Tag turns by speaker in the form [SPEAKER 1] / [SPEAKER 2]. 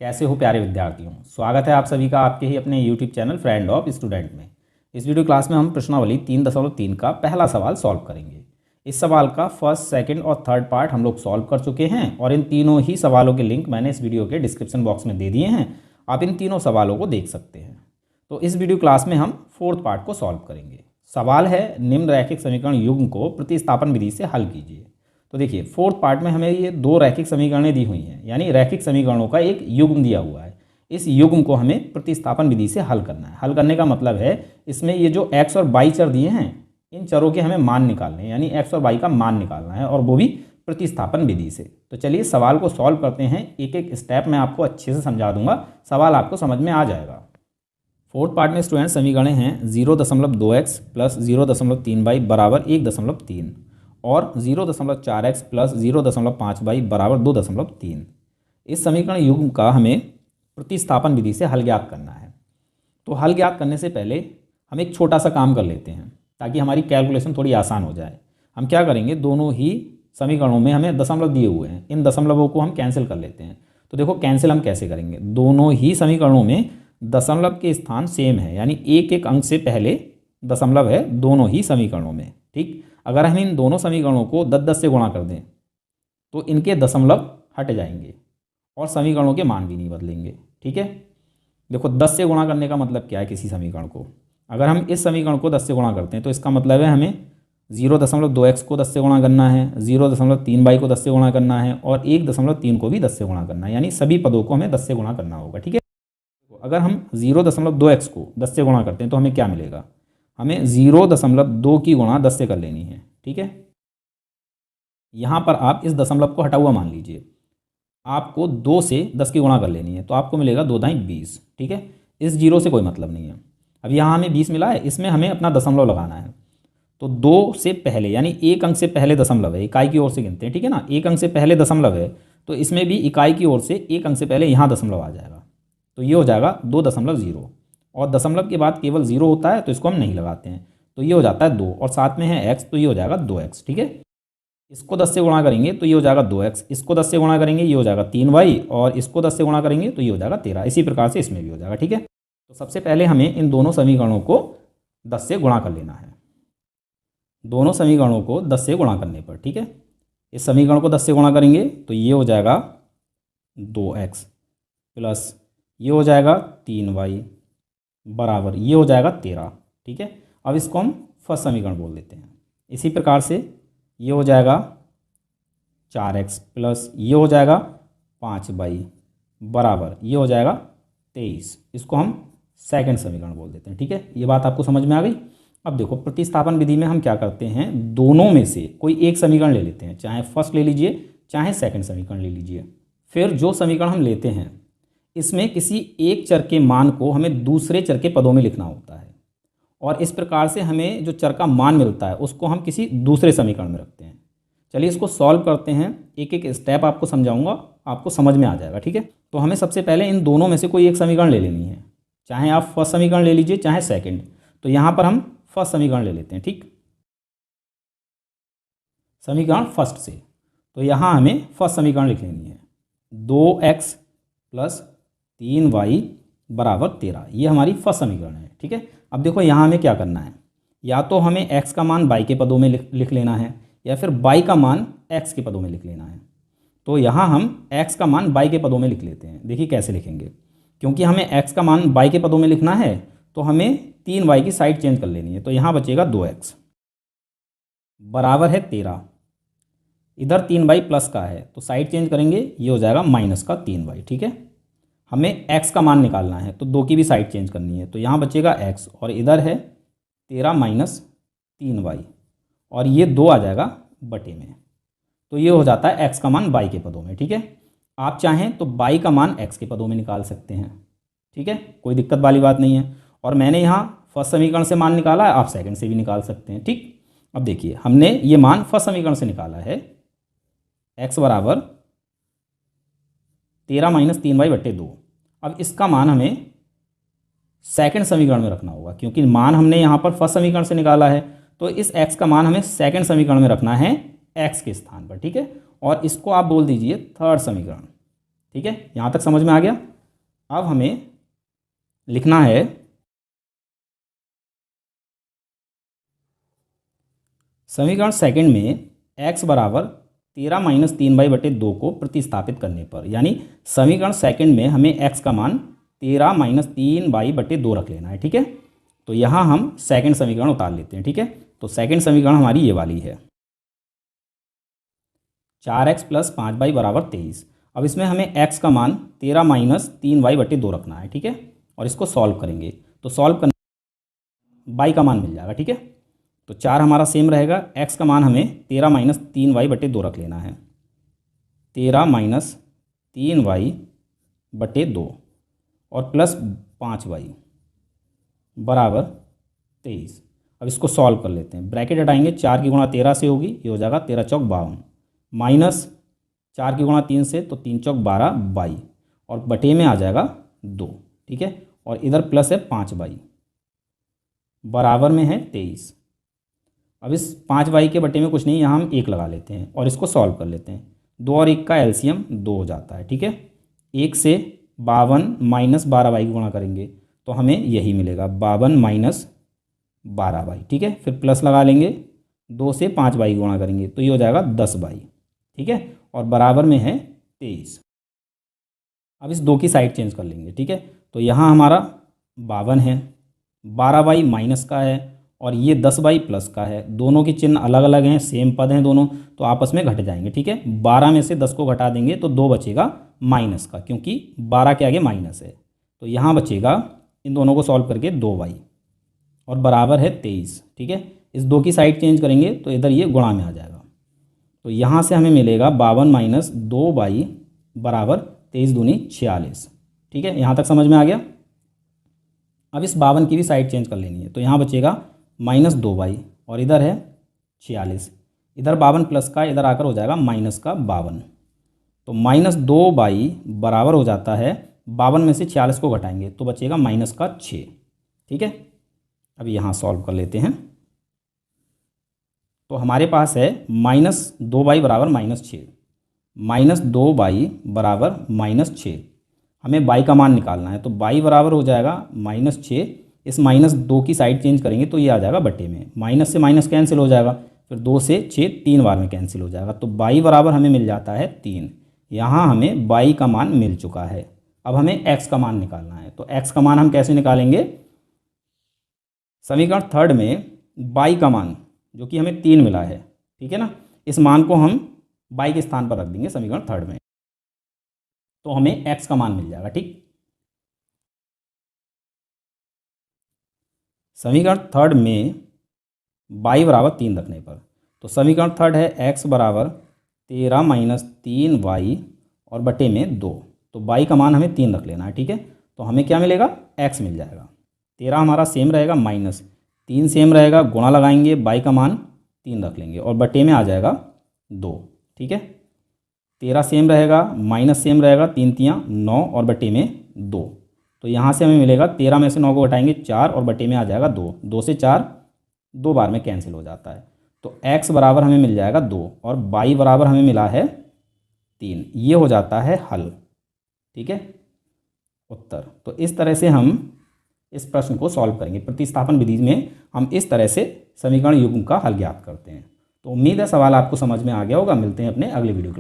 [SPEAKER 1] कैसे हो प्यारे विद्यार्थियों। स्वागत है आप सभी का आपके ही अपने YouTube channel friend of student में। इस वीडियो क्लास में हम प्रश्नावली 3.3 का पहला सवाल सॉल्व करेंगे। इस सवाल का फर्स्ट, सेकंड और थर्ड पार्ट हम लोग सॉल्व कर चुके हैं और इन तीनों ही सवालों के लिंक मैंने इस वीडियो के डिस्क्रिप्शन बॉक्स में दे दिए हैं। आप इन तीनों सवालों को देख सकते हैं। तो इस वीडियो क्लास में हम फोर्थ पार्ट को सॉल्व करेंगे। सवाल है, निम्न रैखिक समीकरण युग्म को प्रतिस्थापन विधि से हल कीजिए। तो देखिए, फोर्थ पार्ट में हमें ये दो रैखिक समीकरणें दी हुई हैं, यानी रैखिक समीकरणों का एक युग्म दिया हुआ है। इस युग्म को हमें प्रतिस्थापन विधि से हल करना है। हल करने का मतलब है इसमें ये जो x और y चर दिए हैं, इन चरों के हमें मान निकालने हैं, यानी x और y का मान निकालना है, और वो भी प्रतिस्थापन विधि से। तो चलिए सवाल को सॉल्व करते हैं। एक एक स्टेप मैं आपको अच्छे से समझा दूंगा, सवाल आपको समझ में आ जाएगा। फोर्थ पार्ट में स्टूडेंट समीकरण हैं 0.2x प्लस 0.3y बराबर 1.3 और 0.4x प्लस 0.5y बराबर 2.3। इस समीकरण युग्म का हमें प्रतिस्थापन विधि से हल ज्ञात करना है। तो हल ज्ञात करने से पहले हम एक छोटा सा काम कर लेते हैं ताकि हमारी कैलकुलेशन थोड़ी आसान हो जाए। हम क्या करेंगे, दोनों ही समीकरणों में हमें दशमलव दिए हुए हैं, इन दशमलवों को हम कैंसिल कर लेते हैं। तो देखो कैंसिल हम कैसे करेंगे, दोनों ही समीकरणों में दशमलव के स्थान सेम है, यानी एक एक अंक से पहले दशमलव है दोनों ही समीकरणों में। ठीक, अगर हम इन दोनों समीकरणों को 10-10 से गुणा कर दें तो इनके दशमलव हट जाएंगे और समीकरणों के मान भी नहीं बदलेंगे। ठीक है, देखो 10 से गुणा करने का मतलब क्या है, किसी समीकरण को अगर हम इस समीकरण को 10 से गुणा करते हैं तो इसका मतलब है हमें 0.2x को 10 से गुणा करना है, 0.3y को 10 से गुणा करना है और 1.3 को भी 10 से गुणा करना है, यानी सभी पदों को हमें 10 से गुणा करना होगा। ठीक है, अगर हम 0.2x को 10 से गुणा करते हैं तो हमें क्या मिलेगा, हमें 0.2 की गुणा 10 से कर लेनी है। ठीक है, यहाँ पर आप इस दशमलव को हटा हुआ मान लीजिए, आपको 2 से 10 की गुणा कर लेनी है, तो आपको मिलेगा 2 दाई 20। ठीक है, इस जीरो से कोई मतलब नहीं है। अब यहाँ हमें 20 मिला है, इसमें हमें अपना दशमलव लगाना है। तो 2 से पहले, यानी एक अंक से पहले दशमलव है, इकाई की ओर से गिनते हैं। ठीक है ना, एक अंक से पहले दशमलव है तो इसमें भी इकाई की ओर से एक अंक से पहले यहाँ दशमलव आ जाएगा, तो ये हो जाएगा 2.0 और दशमलव के बाद केवल 0 होता है तो इसको हम नहीं लगाते हैं, तो ये हो जाता है 2 और साथ में है x, तो ये हो जाएगा 2x। ठीक है, इसको 10 से गुणा करेंगे तो ये हो जाएगा 2x, इसको 10 से गुणा करेंगे ये हो जाएगा 3y और इसको 10 से गुणा करेंगे तो ये हो जाएगा 13। इसी प्रकार से इसमें भी हो जाएगा। ठीक है, तो सबसे पहले हमें इन दोनों समीकरणों को 10 से गुणा कर लेना है। दोनों समीकरणों को 10 से गुणा करने पर, ठीक है, इस समीकरण को 10 से गुणा करेंगे तो ये हो जाएगा 2x प्लस ये हो जाएगा 3y बराबर ये हो जाएगा 13। ठीक है, अब इसको हम फर्स्ट समीकरण बोल देते हैं। इसी प्रकार से ये हो जाएगा 4x प्लस ये हो जाएगा 5y बराबर ये हो जाएगा 23। इसको हम सेकंड समीकरण बोल देते हैं। ठीक है, ये बात आपको समझ में आ गई। अब देखो प्रतिस्थापन विधि में हम क्या करते हैं, दोनों में से कोई एक समीकरण ले लेते हैं, चाहे फर्स्ट ले लीजिए चाहे सेकंड समीकरण ले लीजिए। फिर जो समीकरण हम लेते हैं इसमें किसी एक चर के मान को हमें दूसरे चर के पदों में लिखना होता है और इस प्रकार से हमें जो चर का मान मिलता है उसको हम किसी दूसरे समीकरण में रखते हैं। चलिए इसको सॉल्व करते हैं, एक एक स्टेप आपको समझाऊंगा, आपको समझ में आ जाएगा। ठीक है, तो हमें सबसे पहले इन दोनों में से कोई एक समीकरण ले लेनी है, चाहे आप फर्स्ट समीकरण ले लीजिए चाहे सेकेंड। तो यहाँ पर हम फर्स्ट समीकरण ले लेते हैं। ठीक, समीकरण फर्स्ट से, तो यहाँ हमें फर्स्ट समीकरण लिख लेनी है 2x प्लस 3y बराबर 13। ये हमारी फर्स्ट समीकरण है। ठीक है, अब देखो यहाँ हमें क्या करना है, या तो हमें x का मान y के पदों में लिख लेना है या फिर y का मान x के पदों में लिख लेना है। तो यहाँ हम x का मान y के पदों में लिख लेते हैं। देखिए कैसे लिखेंगे, क्योंकि हमें x का मान y के पदों में लिखना है तो हमें 3y की साइड चेंज कर लेनी है। तो यहाँ बचेगा 2x बराबर है 13, इधर 3y प्लस का है तो साइड चेंज करेंगे, ये हो जाएगा माइनस का 3y। ठीक है, हमें x का मान निकालना है तो 2 की भी साइड चेंज करनी है, तो यहाँ बचेगा x और इधर है 13 माइनस 3y और ये 2 आ जाएगा बटे में, तो ये हो जाता है x का मान y के पदों में। ठीक है, आप चाहें तो y का मान x के पदों में निकाल सकते हैं। ठीक है, कोई दिक्कत वाली बात नहीं है। और मैंने यहाँ फर्स्ट समीकरण से मान निकाला है, आप सेकंड से भी निकाल सकते हैं। ठीक, अब देखिए हमने ये मान फर्स्ट समीकरण से निकाला है, x बराबर 13 माइनस 3y बटे 2। अब इसका मान हमें सेकंड समीकरण में रखना होगा, क्योंकि मान हमने यहाँ पर फर्स्ट समीकरण से निकाला है, तो इस x का मान हमें सेकंड समीकरण में रखना है x के स्थान पर। ठीक है, और इसको आप बोल दीजिए थर्ड समीकरण। ठीक है, यहाँ तक समझ में आ गया। अब हमें लिखना है समीकरण सेकंड में x बराबर 13-3y/2 को प्रतिस्थापित करने पर, यानी समीकरण सेकंड में हमें x का मान 13-3y/2 रख लेना है। ठीक है, तो यहाँ हम सेकंड समीकरण उतार लेते हैं। ठीक है, तो सेकंड समीकरण हमारी ये वाली है 4x + 5y = 23। अब इसमें हमें x का मान 13-3y/2 रखना है। ठीक है, और इसको सॉल्व करेंगे तो सॉल्व करने y का मान मिल जाएगा। ठीक है, तो 4 हमारा सेम रहेगा, x का मान हमें 13-3y/2 रख लेना है, 13-3y/2 और प्लस 5y बराबर 23। अब इसको सॉल्व कर लेते हैं, ब्रैकेट हटाएंगे, 4 की गुणा 13 से होगी, ये हो जाएगा 13 चौक 52, माइनस 4 की गुणा 3 से, तो 3 चौक 12 22 और बटे में आ जाएगा 2। ठीक है, और इधर प्लस है 5y बराबर में है 23। अब इस 5y के बटे में कुछ नहीं, यहाँ हम 1 लगा लेते हैं और इसको सॉल्व कर लेते हैं। 2 और 1 का एलसीएम 2 हो जाता है। ठीक है, 1 से 52 माइनस 12y की गुणा करेंगे तो हमें यही मिलेगा 52 - 12y। ठीक है, फिर प्लस लगा लेंगे, 2 से 5y की गुणा करेंगे तो ये हो जाएगा 10y। ठीक है, और बराबर में है 23। अब इस 2 की साइड चेंज कर लेंगे। ठीक है, तो यहाँ हमारा 52 है, 12y माइनस का है और ये 10y प्लस का है। दोनों के चिन्ह अलग अलग हैं, सेम पद हैं दोनों, तो आपस में घट जाएंगे। ठीक है, 12 में से 10 को घटा देंगे तो 2 बचेगा माइनस का, क्योंकि 12 के आगे माइनस है। तो यहाँ बचेगा, इन दोनों को सॉल्व करके 2y और बराबर है 23। ठीक है, इस 2 की साइड चेंज करेंगे तो इधर ये गुणा में आ जाएगा। तो यहाँ से हमें मिलेगा 52 - 2y बराबर 23 दूनी 46। ठीक है, यहाँ तक समझ में आ गया। अब इस 52 की भी साइड चेंज कर लेनी है, तो यहाँ बचेगा -2y और इधर है 46, इधर 52 प्लस का, इधर आकर हो जाएगा माइनस का 52। तो -2y बराबर हो जाता है, 52 में से 46 को घटाएंगे तो बचेगा -6। ठीक है, अब यहाँ सॉल्व कर लेते हैं। तो हमारे पास है -2y बराबर -6, -2y बराबर -6। हमें y का मान निकालना है, तो y बराबर हो जाएगा -6। इस -2 की साइड चेंज करेंगे तो ये आ जाएगा बटे में, माइनस से माइनस कैंसिल हो जाएगा, फिर 2 से 6 3 बार में कैंसिल हो जाएगा, तो y बराबर हमें मिल जाता है 3। यहाँ हमें y का मान मिल चुका है। अब हमें x का मान निकालना है, तो x का मान हम कैसे निकालेंगे? समीकरण थर्ड में y का मान जो कि हमें 3 मिला है, ठीक है ना, इस मान को हम y के स्थान पर रख देंगे समीकरण थर्ड में, तो हमें x का मान मिल जाएगा। ठीक, समीकरण थर्ड में y बराबर 3 रखने पर, तो समीकरण थर्ड है x बराबर 13 - 3y और बटे में 2, तो y का मान हमें 3 रख लेना है। ठीक है, तो हमें क्या मिलेगा? x मिल जाएगा। 13 हमारा सेम रहेगा, माइनस 3 सेम रहेगा, गुणा लगाएंगे, y का मान 3 रख लेंगे और बटे में आ जाएगा 2। ठीक है, 13 सेम रहेगा, माइनस सेम रहेगा, 3 तियाँ 9 और बटे में 2, तो यहाँ से हमें मिलेगा 13 में से 9 को घटाएंगे 4 और बटे में आ जाएगा 2, 2 से 4 2 बार में कैंसिल हो जाता है, तो x बराबर हमें मिल जाएगा 2 और y बराबर हमें मिला है 3। ये हो जाता है हल। ठीक है, उत्तर। तो इस तरह से हम इस प्रश्न को सॉल्व करेंगे। प्रतिस्थापन विधि में हम इस तरह से समीकरण युग्म का हल ज्ञात करते हैं। तो उम्मीद है सवाल आपको समझ में आ गया होगा। मिलते हैं अपने अगले वीडियो